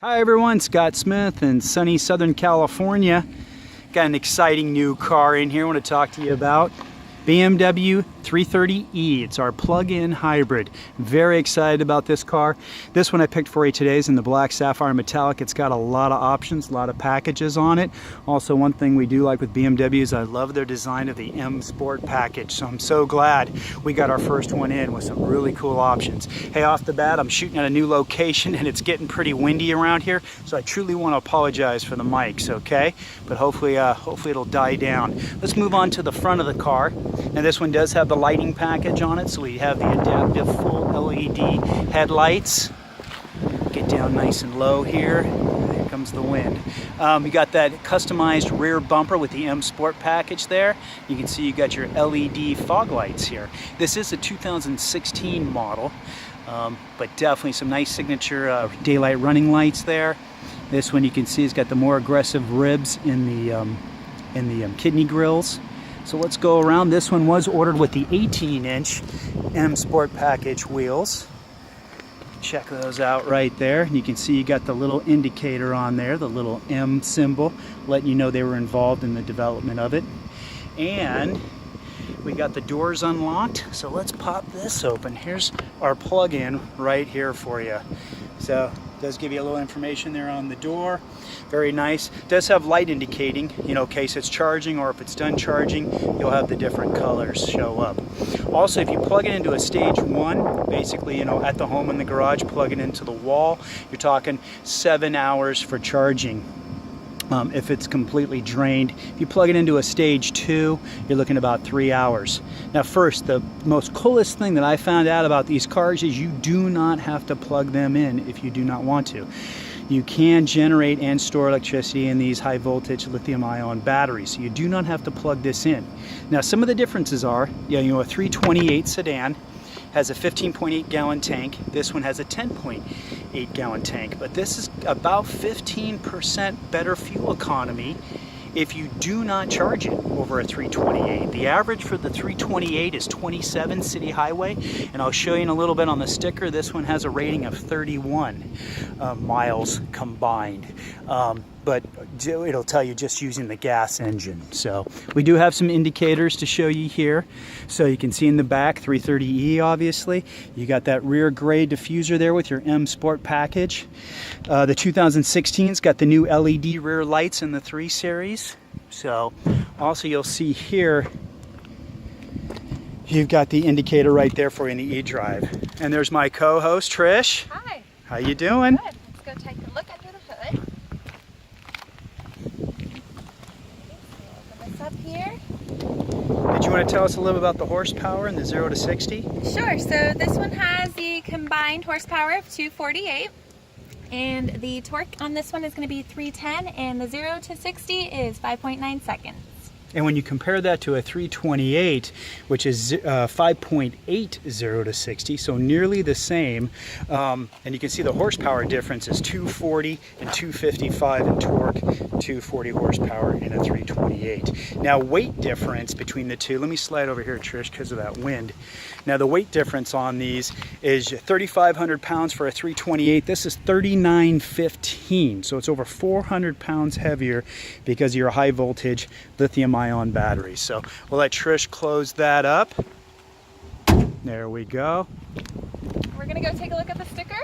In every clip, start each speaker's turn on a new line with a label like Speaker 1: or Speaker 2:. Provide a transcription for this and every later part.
Speaker 1: Hi everyone, Scott Smith in sunny Southern California. Got an exciting new car in here I want to talk to you about. BMW 330e. It's our plug-in hybrid. Very excited about this car. This one I picked for you today is in the black sapphire metallic. It's got a lot of options, a lot of packages on it. Also, one thing we do like with BMW is I love their design of the M Sport package. So I'm so glad we got our first one in with some really cool options. Hey, off the bat, I'm shooting at a new location and it's getting pretty windy around here. So I truly want to apologize for the mics, okay? But hopefully it'll die down. Let's move on to the front of the car. Now this one does have the lighting package on it, so we have the adaptive full LED headlights. Get down nice and low here. Here comes the wind. We got that customized rear bumper with the M Sport package there. You can see you got your LED fog lights here. This is a 2016 model, but definitely some nice signature daylight running lights there. This one you can see has got the more aggressive ribs in the kidney grills. So let's go around. This one was ordered with the 18-inch M Sport package wheels. Check those out right there. You can see you got the little indicator on there, the little M symbol, letting you know they were involved in the development of it. And we got the doors unlocked, so let's pop this open. Here's our plug-in right here for you. So it does give you a little information there on the door. Very nice. It does have light indicating, you know, in case it's charging or if it's done charging, you'll have the different colors show up. Also, if you plug it into a stage 1, basically, you know, at the home in the garage, plug it into the wall, you're talking 7 hours for charging. If it's completely drained. If you plug it into a stage 2, you're looking about 3 hours. Now first, the most coolest thing that I found out about these cars is you do not have to plug them in if you do not want to. You can generate and store electricity in these high voltage lithium ion batteries, so you do not have to plug this in. Now some of the differences are, you know, a 328 sedan has a 15.8 gallon tank. This one has a 10.8 gallon tank, but this is about 15% better fuel economy if you do not charge it over a 328. The average for the 328 is 27 city highway, and I'll show you in a little bit on the sticker. This one has a rating of 31 miles combined. But it'll tell you just using the gas engine. So we do have some indicators to show you here. So you can see in the back, 330e obviously. You got that rear gray diffuser there with your M Sport package. The 2016's got the new LED rear lights in the 3 Series. So also you'll see here, you've got the indicator right there for you in the eDrive. And there's my co-host, Trish.
Speaker 2: Hi.
Speaker 1: How you doing?
Speaker 2: Good. Let's go take a look under the hood. Open this up here.
Speaker 1: Did you want to tell us a little about the horsepower and the 0 to 60?
Speaker 2: Sure. So this one has the combined horsepower of 248. And the torque on this one is going to be 310, and the 0 to 60 is 5.9 seconds.
Speaker 1: And when you compare that to a 328, which is 5.8 0 to 60, so nearly the same, and you can see the horsepower difference is 240 and 255 in torque, 240 horsepower in a 328. Now weight difference between the two, let me slide over here, Trish, because of that wind. Now the weight difference on these is 3,500 pounds for a 328. This is 3,915, so it's over 400 pounds heavier because of your high voltage lithium ion batteries. So we'll let Trish close that up. There we go.
Speaker 2: We're gonna go take a look at the sticker.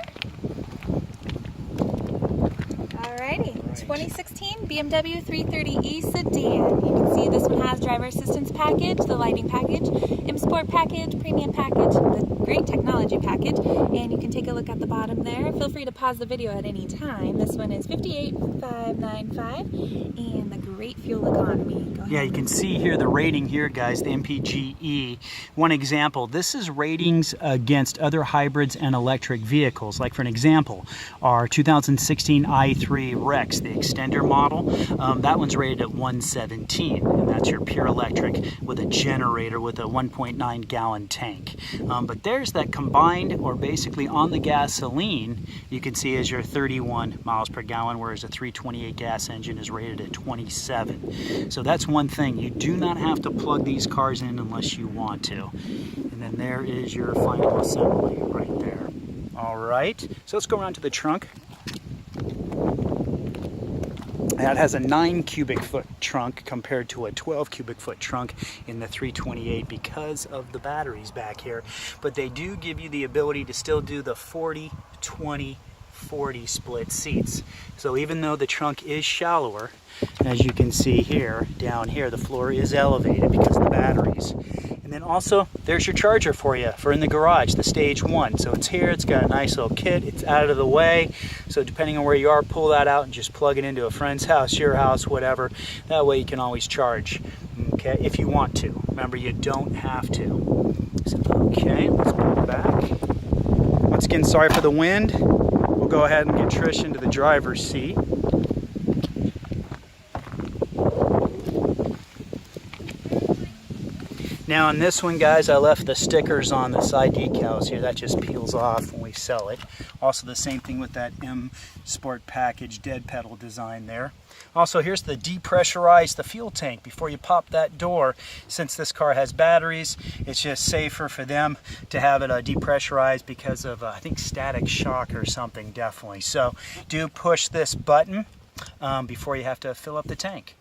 Speaker 2: Alrighty, 2016 BMW 330e sedan. You can see this one has driver assistance package, the lighting package, M Sport package, premium package, the great technology package, and you can take a look at the bottom there. Feel free to pause the video at any time. This one is 58,595 and the great fuel economy. Go ahead.
Speaker 1: Yeah, you can see here the rating here, guys, the MPGe. One example, this is ratings against other hybrids and electric vehicles. Like for an example, our 2016 i3 Rex, the extender model, that one's rated at 117, and that's your pure electric with a generator with a 1.9 gallon tank. But there's that combined, or basically on the gasoline, you can see is your 31 miles per gallon, whereas a 328 gas engine is rated at 27. So that's one thing, you do not have to plug these cars in unless you want to. And then there is your final assembly right there. All right, so let's go around to the trunk. That has a 9 cubic foot trunk compared to a 12 cubic foot trunk in the 328 because of the batteries back here. But they do give you the ability to still do the 40, 20, 40 split seats. So even though the trunk is shallower, as you can see here, down here, the floor is elevated because of the batteries. And then also, there's your charger for you for in the garage, the stage 1. So it's here, it's got a nice little kit, it's out of the way. So depending on where you are, pull that out and just plug it into a friend's house, your house, whatever. That way you can always charge, okay, if you want to. Remember, you don't have to. So, okay, let's pull it back. Once again, sorry for the wind. We'll go ahead and get Trish into the driver's seat. Now on this one, guys, I left the stickers on the side decals here. That just peels off when we sell it. Also the same thing with that M Sport package dead pedal design there. Also, here's the depressurize the fuel tank before you pop that door. Since this car has batteries, it's just safer for them to have it depressurized because of, I think, static shock or something, definitely. So do push this button before you have to fill up the tank.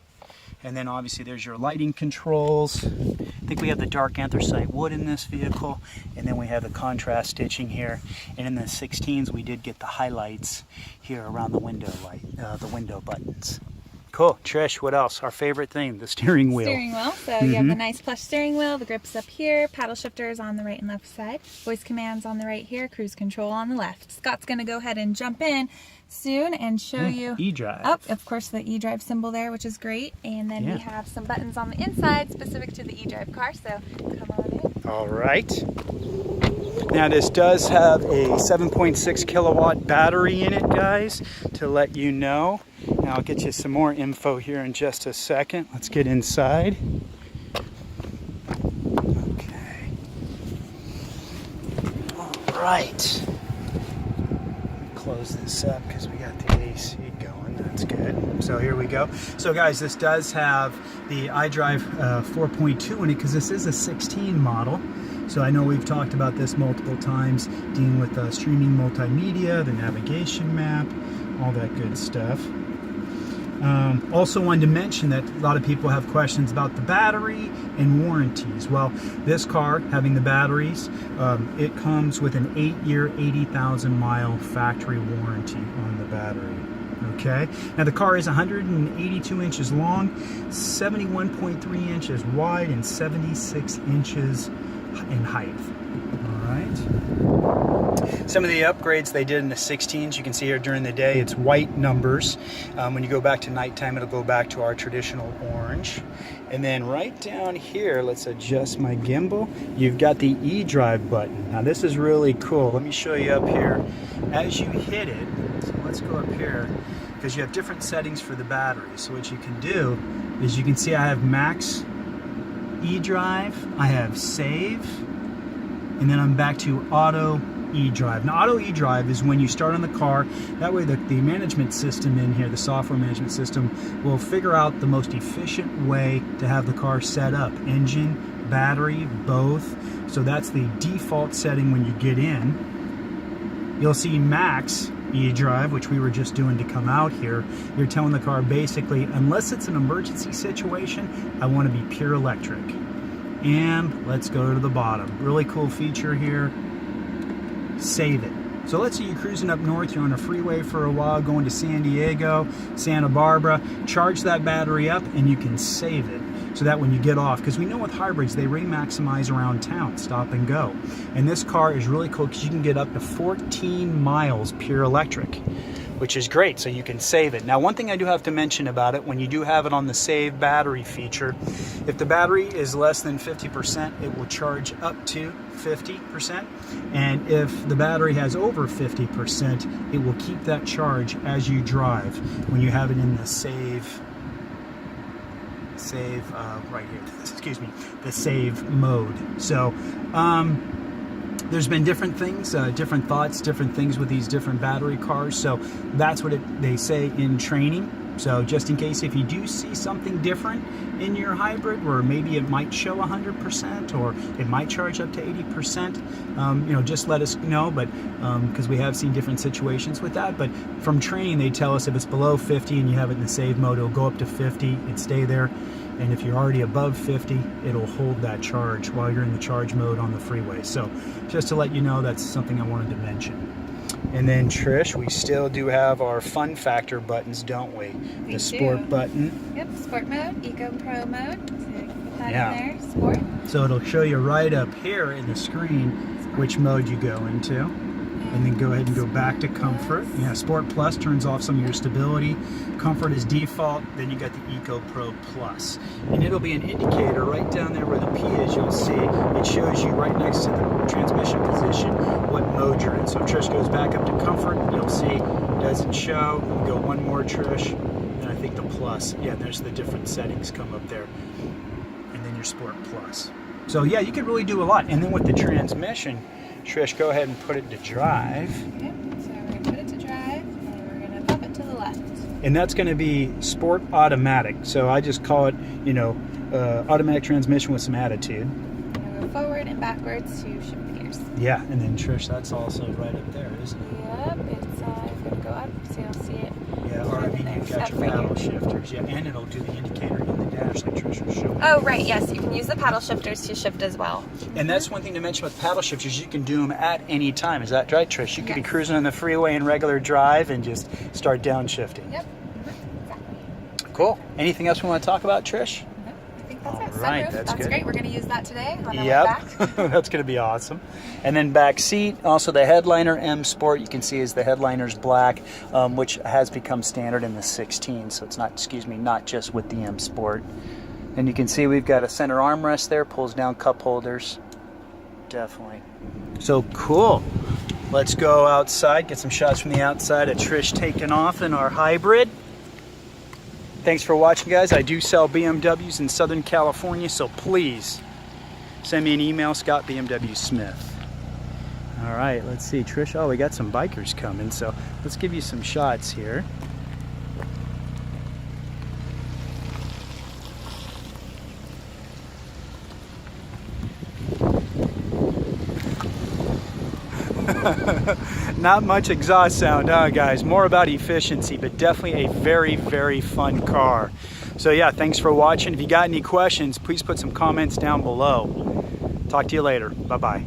Speaker 1: And then obviously there's your lighting controls. I think we have the dark anthracite wood in this vehicle, and then we have the contrast stitching here. And in the 16s we did get the highlights here around the window the window buttons. Cool. Trish, what else? Our favorite thing, the steering wheel.
Speaker 2: Steering wheel. So you have the nice plush steering wheel, the grips up here, paddle shifters on the right and left side, voice commands on the right here, cruise control on the left. Scott's going to go ahead and jump in soon and show you
Speaker 1: eDrive.
Speaker 2: Oh, of course, the eDrive symbol there, which is great. And then we have some buttons on the inside specific to the eDrive car, so come on in.
Speaker 1: All right. Now this does have a 7.6 kilowatt battery in it, guys, to let you know. Now I'll get you some more info here in just a second. Let's get inside. Okay. All right. Close this up because we got the AC going. That's good. So here we go. So guys, this does have the iDrive 4.2 in it because this is a 16 model. So I know we've talked about this multiple times, dealing with streaming multimedia, the navigation map, all that good stuff. Also wanted to mention that a lot of people have questions about the battery and warranties. Well, this car, having the batteries, it comes with an 8-year, 80,000 mile factory warranty on the battery. Okay, now the car is 182 inches long, 71.3 inches wide, and 76 inches in height. All right. Some of the upgrades they did in the 16s, you can see here during the day, it's white numbers. When you go back to nighttime, it'll go back to our traditional orange. And then right down here, let's adjust my gimbal. You've got the eDrive button. Now this is really cool. Let me show you up here. As you hit it, so let's go up here, because you have different settings for the battery. So what you can do is you can see I have max eDrive, I have save, and then I'm back to auto eDrive. Now auto eDrive is when you start on the car. That way the management system in here, the software management system, will figure out the most efficient way to have the car set up. Engine, battery, both. So that's the default setting when you get in. You'll see max eDrive, which we were just doing to come out here. You're telling the car basically, unless it's an emergency situation, I want to be pure electric. And let's go to the bottom. Really cool feature here. Save it. So let's say you're cruising up north, you're on a freeway for a while, going to San Diego, Santa Barbara, charge that battery up and you can save it. So that when you get off, because we know with hybrids, they re-maximize around town, stop and go. And this car is really cool because you can get up to 14 miles pure electric, which is great, so you can save it. Now, one thing I do have to mention about it, when you do have it on the save battery feature, if the battery is less than 50%, it will charge up to 50%. And if the battery has over 50%, it will keep that charge as you drive when you have it in the save right here, excuse me, the save mode. So there's been different things, different thoughts, different things with these different battery cars. So that's what they say in training. So just in case if you do see something different in your hybrid, where maybe it might show 100% or it might charge up to 80%, you know, just let us know. But because we have seen different situations with that. But from training, they tell us if it's below 50 and you have it in the save mode, it'll go up to 50 and stay there. And if you're already above 50, it'll hold that charge while you're in the charge mode on the freeway. So just to let you know, that's something I wanted to mention. And then Trish, we still do have our fun factor buttons, don't we? The sport button.
Speaker 2: Yep, sport mode, eco pro mode. So you can put that in there, sport.
Speaker 1: So it'll show you right up here in the screen which mode you go into. And then go ahead and go back to comfort. Yeah, Sport Plus turns off some of your stability. Comfort is default. Then you got the Eco Pro Plus. And it'll be an indicator right down there where the P is. You'll see it shows you right next to the transmission position what mode you're in. So if Trish goes back up to comfort, you'll see it doesn't show. You go one more, Trish. And I think the Plus. Yeah, there's the different settings come up there. And then your Sport Plus. So yeah, you could really do a lot. And then with the transmission, Trish, go ahead and put it to drive.
Speaker 2: Yep, so we're going to put it to drive, and we're going to pop it to the left.
Speaker 1: And that's going to be Sport Automatic. So I just call it, you know, automatic transmission with some attitude.
Speaker 2: We'll go forward and backwards to shift the gears.
Speaker 1: Yeah, and then Trish, that's also right up there, isn't it?
Speaker 2: Yep, it's going to go up, so you'll see it.
Speaker 1: Yeah, or I mean, you've got your paddle shifters. Yeah, and it'll do the indicator in the dash like Trish was showing.
Speaker 2: Oh, right, yes, you can use the paddle shifters to shift as well.
Speaker 1: And that's one thing to mention with paddle shifters, you can do them at any time. Is that right, Trish? You could be cruising on the freeway in regular drive and just start downshifting.
Speaker 2: Yep, exactly.
Speaker 1: Cool. Anything else we want to talk about, Trish?
Speaker 2: I think that's it.
Speaker 1: Right,
Speaker 2: Sunroof,
Speaker 1: that's good.
Speaker 2: great. We're going to use that today on our way back.
Speaker 1: That's going to be awesome. And then back seat, also the headliner M Sport, you can see is the headliner's black, which has become standard in the 16, so it's not, not just with the M Sport. And you can see we've got a center armrest there, pulls down cup holders. Definitely. So cool. Let's go outside, get some shots from the outside of Trish taking off in our hybrid. Thanks for watching, guys. I do sell BMWs in Southern California, so please send me an email, Scott BMW Smith. All right, let's see, Trish. Oh, we got some bikers coming, so let's give you some shots here. Not much exhaust sound, huh, guys? More about efficiency, but definitely a very, very fun car. So yeah, thanks for watching. If you got any questions, please put some comments down below. Talk to you later. Bye-bye.